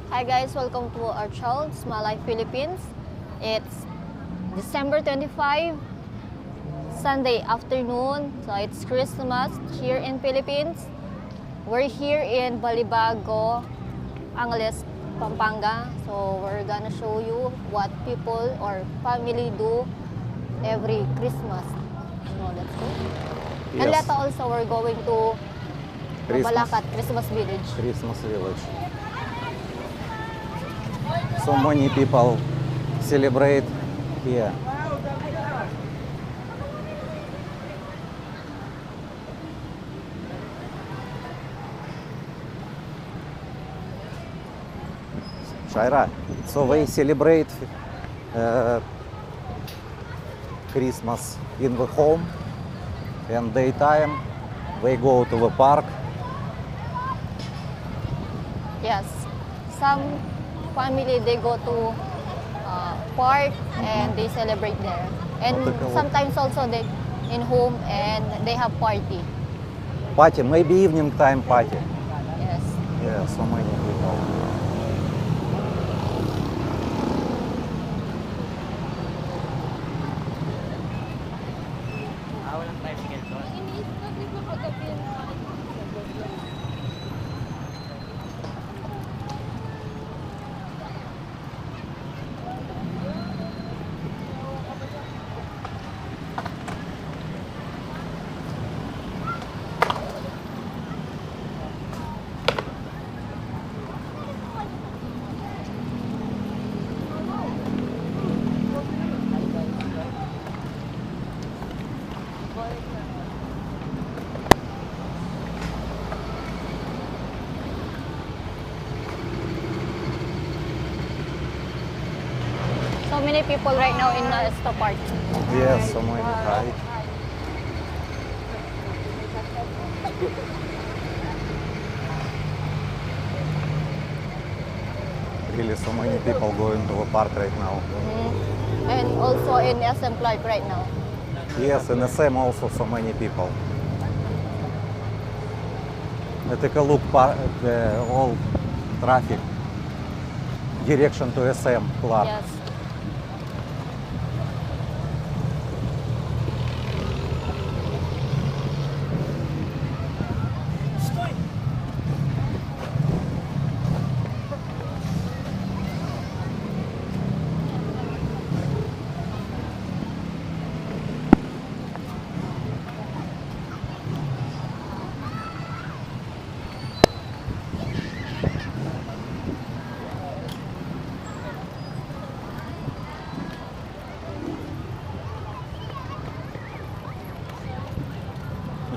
Hi guys, welcome to our channel, ItsMyLifePhilippines. It's December 25, Sunday afternoon. So it's Christmas here in Philippines. We're here in Balibago, Angeles, Pampanga. So we're gonna show you what people or family do every Christmas. So let's go. And Yes. later also we're going to Mabalacat, Christmas Village. Christmas village. So many people celebrate here. Shaira, so we celebrate Christmas in the home, and daytime we go to the park. Yes, some family they go to park and they celebrate there, and sometimes also they in home and they have party. Party, maybe evening time party. Yes. Yeah, so many people. So many people right now in the park. Yeah, so many, right? Really, so many people going to the park right now. And also in SM Clark right now. Yes, in SM also so many people. Take a look at the all traffic direction to SM Clark. Yes.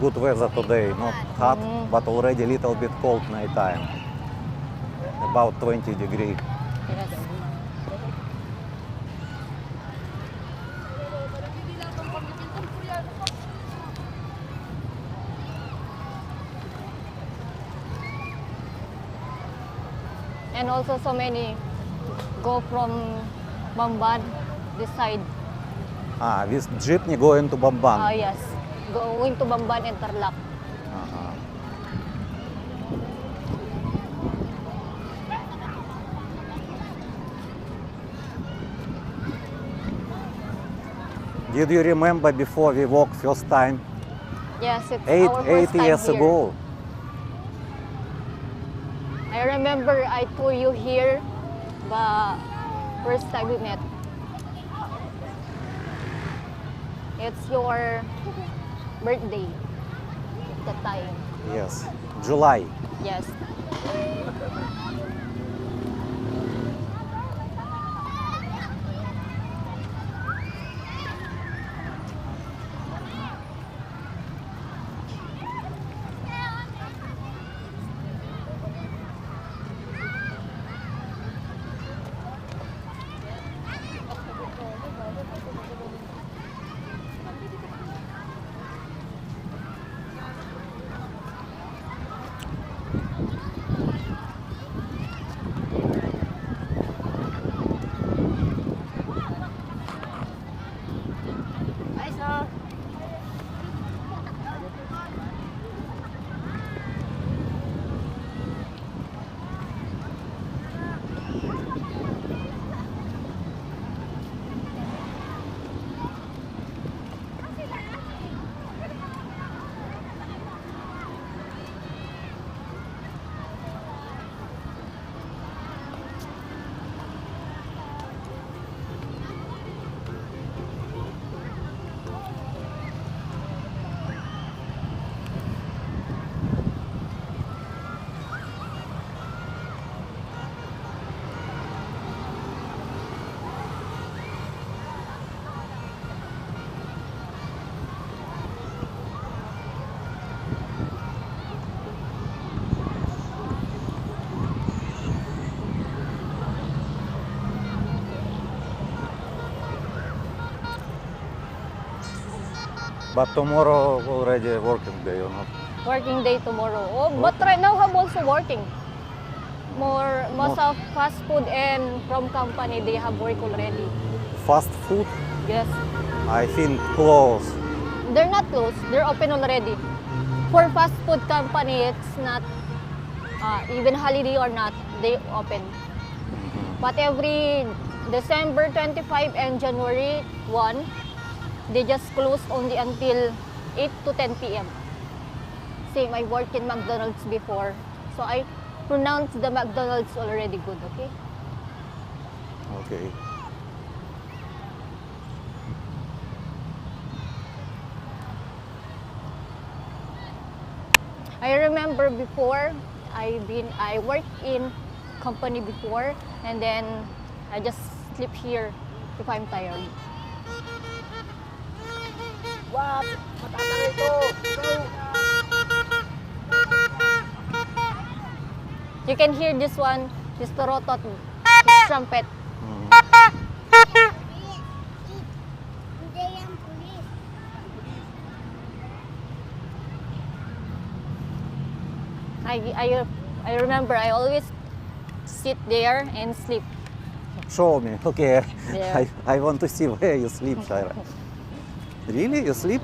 Good weather today, not hot, but already a little bit cold night time. About 20 degrees. Yes. And also so many go from Bamban, this side. This jeepney going to Bamban. Yes, going to Bamban and Tarlac. Did you remember before we walked first time? Yes, it's Eight our first time years here. ago. I remember I told you here, but first time we met. It's your birthday that time. Yes, July. Yes. But tomorrow already working day or not? Working day tomorrow. Oh, but right now I'm also working. Most of fast food and from company they have work already. Fast food, Yes. I think close. They're not closed. They're open already. For fast food company, it's not even holiday or not, they open. But every December 25 and January 1, they just close only until 8 to 10 p.m. Same, I worked in McDonald's before. So I pronounce the McDonald's already good, okay? Okay. I remember before I worked in company before and then I just sleep here if I'm tired. Wah, matatangay to. Go. You can hear this one, this torotot, this trumpet. Hindi yan pulis. I remember I always sit there and sleep. Show me. Okay. Yeah. I want to see where you sleep, Shaira. Really? You sleep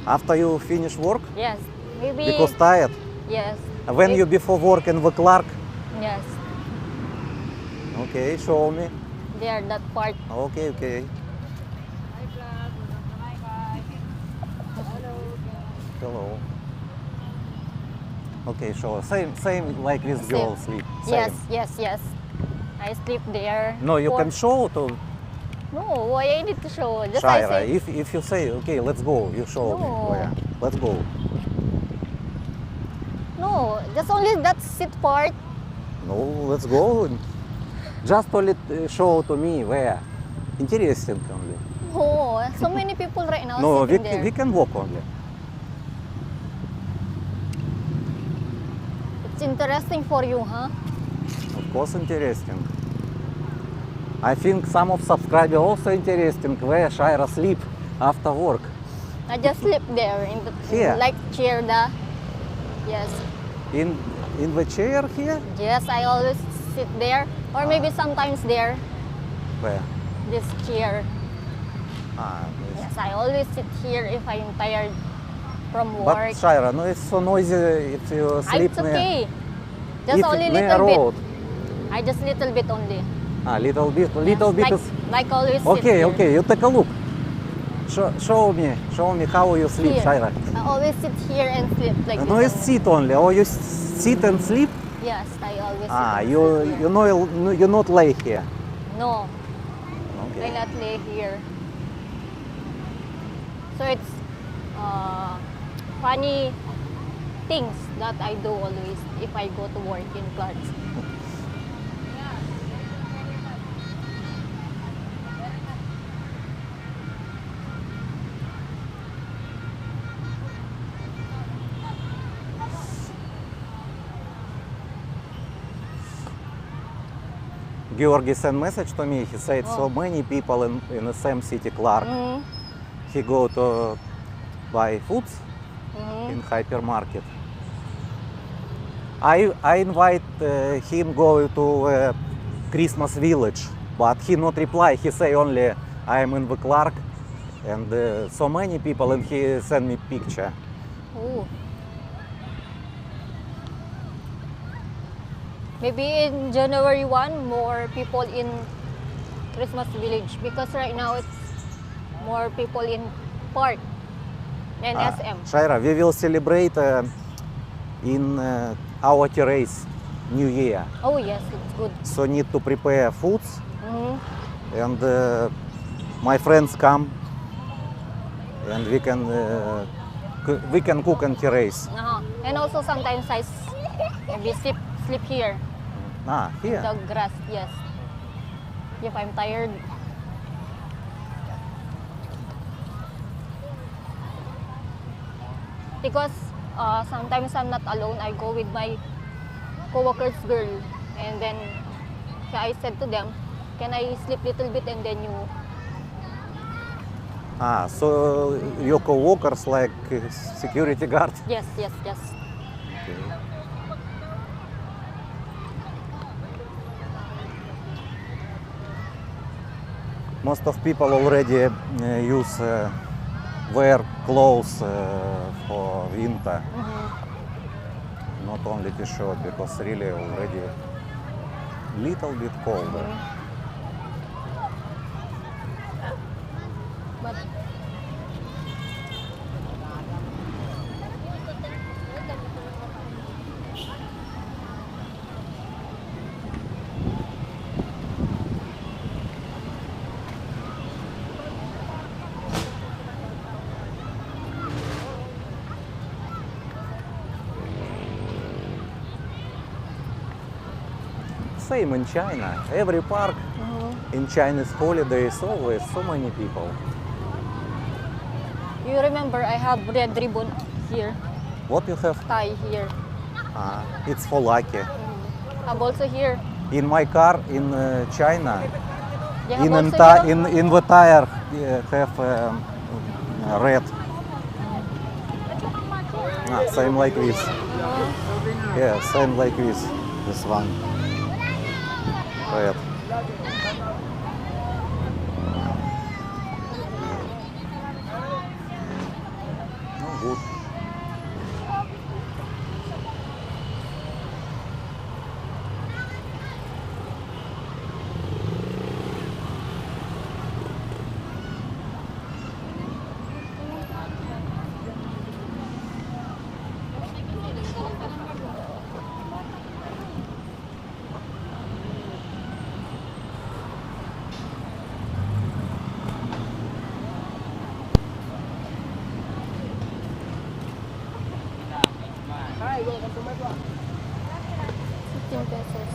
after you finish work? Yes, maybe. Because tired? Yes. When Maybe- you before work in the Clark? Yes, Okay, show me. there that part. Okay, okay. Hello. Okay, show. Same like this Same. girl sleep. Same. Yes, yes, yes. I sleep there. No, you for- can show to No, why I need to show? Just I Shaira. say. If you say, okay, let's go, you show me No. where. Let's go. No, just only that sit part. No, let's go. Just only show to me where. Interesting only. No, so many people right now No, sitting there. we can walk only. It's interesting for you, huh? Of course, interesting. I think some of subscribers also interesting where Shaira sleep after work. I just sleep there in the Here? like chair the. Yes, In the chair here? yes. I always sit there, or maybe sometimes there. Where? This chair. Yes. Yes, I always sit here if I'm tired from But work. Shaira, no, it's so noisy if you sleep It's okay. Just if only near little bit. road. I just little bit only. Little bit Yes, like, is like always. sit okay. here. Okay, you take a look. Show me how you sleep, Here. Shaira. I always sit here and sleep like No, you this. sit only, or you sit and sleep. Yes, I always sit. and You not lay here. sleep. No, I Okay. not lay here. So it's funny things that I do always if I go to work in Clarks. Georgi sent message to me. He said so many people in the same city, Clark. Mhm. He go to buy foods Mhm. in hypermarket. I invite him go to Christmas village, but he not reply. He say only I am in the Clark, and so many people, and he send me picture. Ooh. Maybe in January 1, more people in Christmas village because right now it's more people in park and SM. Shaira, we will celebrate in our terrace New Year. Oh yes, it's good. So need to prepare foods, Mhm. and my friends come, and we can cook on terrace. And also sometimes maybe sleep here, Here. the grass. Yes, if I'm tired. Because sometimes I'm not alone. I go with my co-worker's girl, and then I said to them, "Can I sleep little bit and then you Ah, so your co-workers like security guard? Yes, yes, yes. Okay. Most of people already use wear clothes for winter, not only t-shirt, because really already little bit colder. But Same in China. Every park in Chinese holidays always so many people. you remember I have red ribbon here, What you have? tie here. It's for lucky. Have also here. In my car in China, You have also here? in the tire have red. Same like this. Yeah, same like this. This one. Red. No, good. Hi, welcome to my vlog. 15 pesos.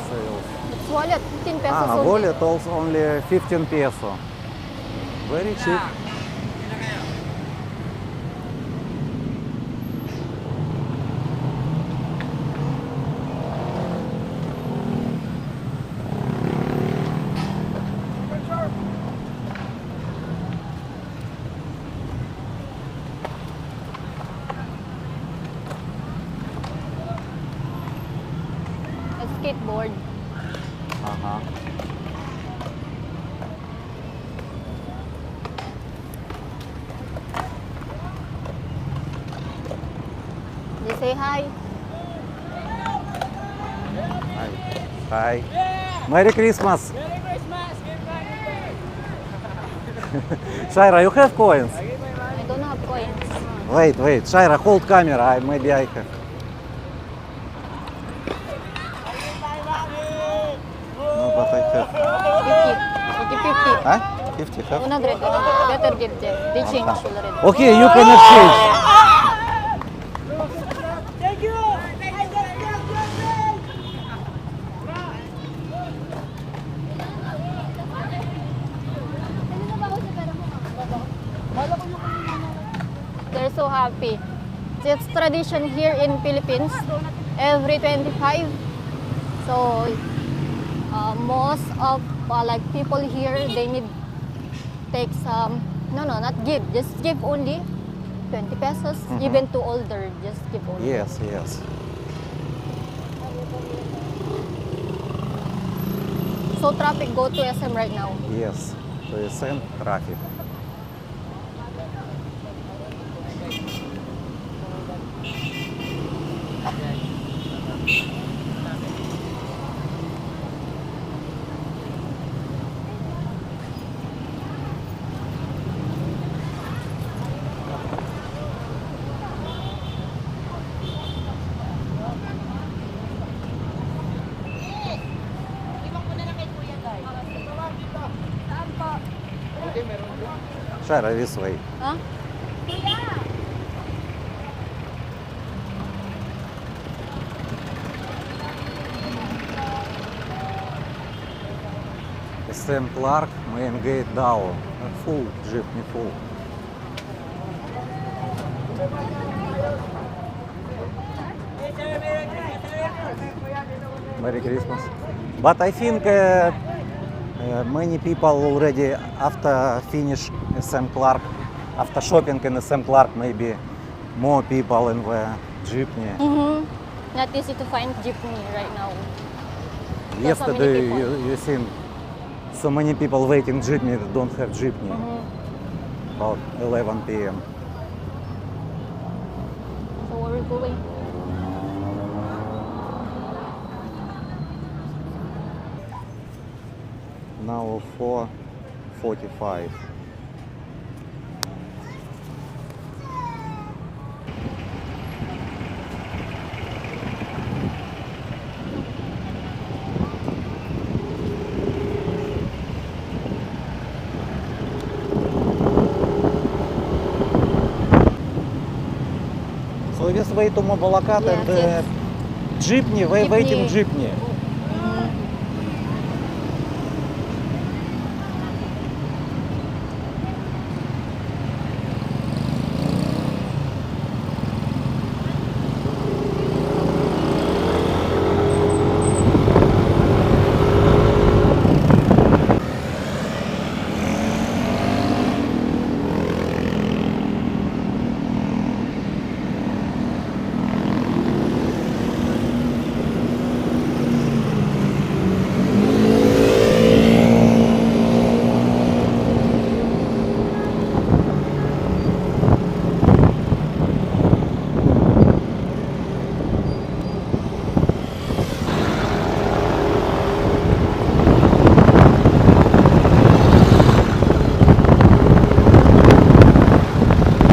Sales. It's wallet, 15 pesos Ah, only. wallet also only 15 peso. Very cheap. A skateboard. Ага. They say hi. Hi. Merry Christmas. Merry Christmas! Shaira, you have coins? I don't have coins. Wait. Shaira, hold camera. Maybe I have. No, but I have. 50. 50 50. have? 100. Better give them. They change already. Okay, you can exchange. Thank you! They're so happy. It's tradition here in Philippines. Every 25. So most of like people here, they need take some. No, not give. Just give only 20 pesos. Even to older, just give only. Yes. So traffic go to SM right now. Yes. So you send traffic. Shaira, this way. Huh? SM Clark, main gate down. Full, jeepney full. Merry Christmas. But I think many people already after finish SM Clark, after shopping in SM Clark, maybe more people in the jeepney. Not easy to find jeepney right now. So Yesterday many people. you seen so many people waiting jeepney that don't have jeepney. About 11 p.m. So where are we going? Now 4:45. So this way to Mabalacat Yes, and yes. jeepney, waiting jeepney.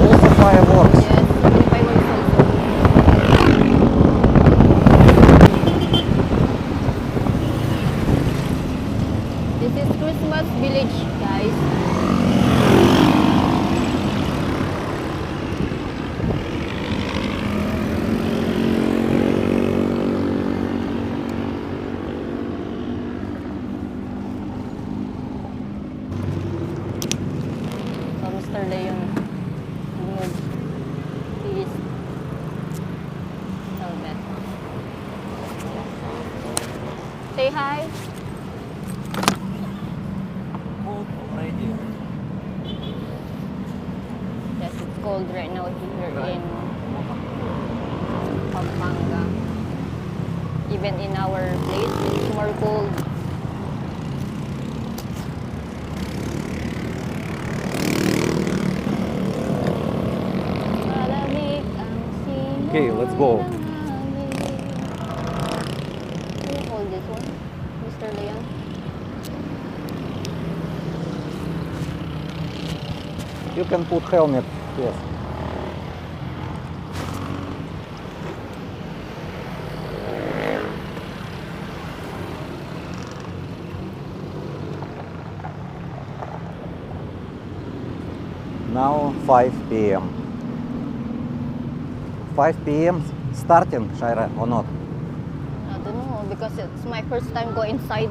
Also fireworks. Yes, so many fireworks also. This is Christmas village, guys. So Mr. Leon removed his helmet. Say hi. Yes, it's cold right now here in Pampanga. Even in our place, it's more cold. Malamig ang simula. Okay, let's go. Can you hold this one, Mr. Leon? You can put helmet, yes. Now 5 p.m. 5 p.m. starting, Shaira, or not? I don't know because it's my first time go inside.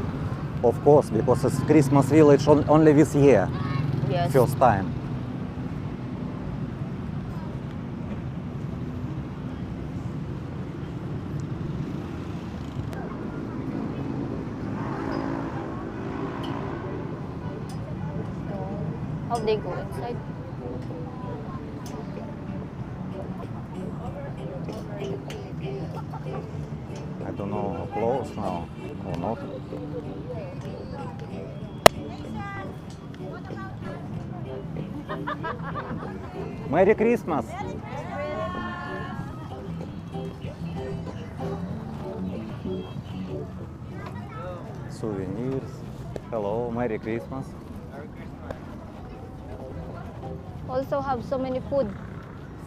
Of course, because it's Christmas village only this year, Yes. first time. So, how they go inside? I don't know, close now or not. Merry Christmas! Souvenirs. Hello, Merry Christmas. Also have so many food.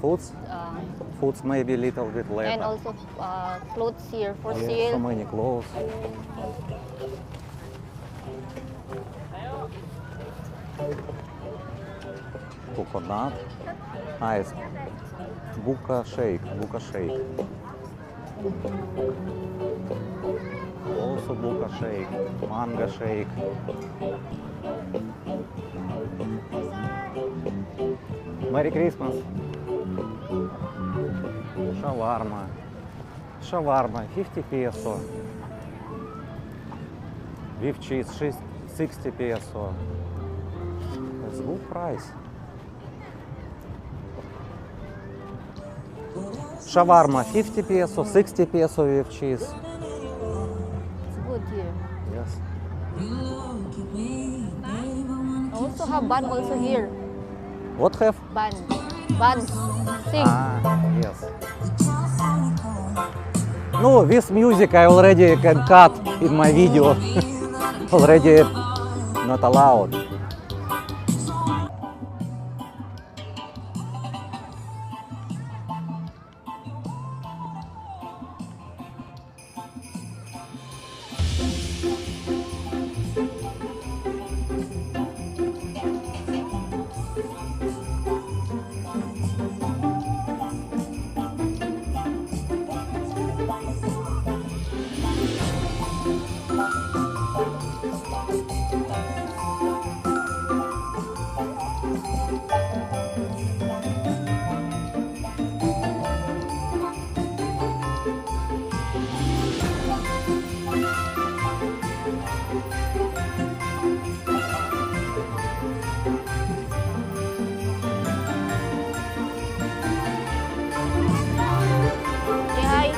Foods? Uh, Foods maybe a little bit later. and also clothes here for Yes, so sale. many clothes. Coconut. Nice. Buka shake. Also buka shake. Mango shake. Merry Christmas. Shawarma. Shawarma, 50 peso. With cheese, 60 peso. That's good price. Shawarma, 50 peso, 60 peso with cheese. It's good here. Yes. Also have bun also here. What have? Bun. Buns. Sing. Yes. No, this music I already can cut in my video. Already not allowed. Say hi.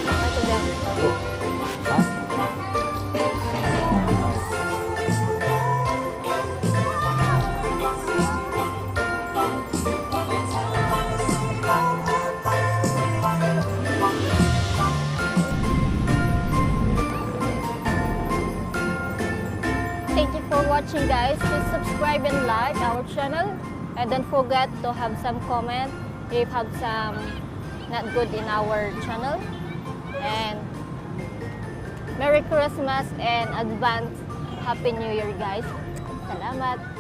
Hi to them. Thank you for watching, guys. Please subscribe and like our channel. And don't forget to have some comment if have some not good in our channel. And Merry Christmas and advance Happy New Year, guys. Salamat.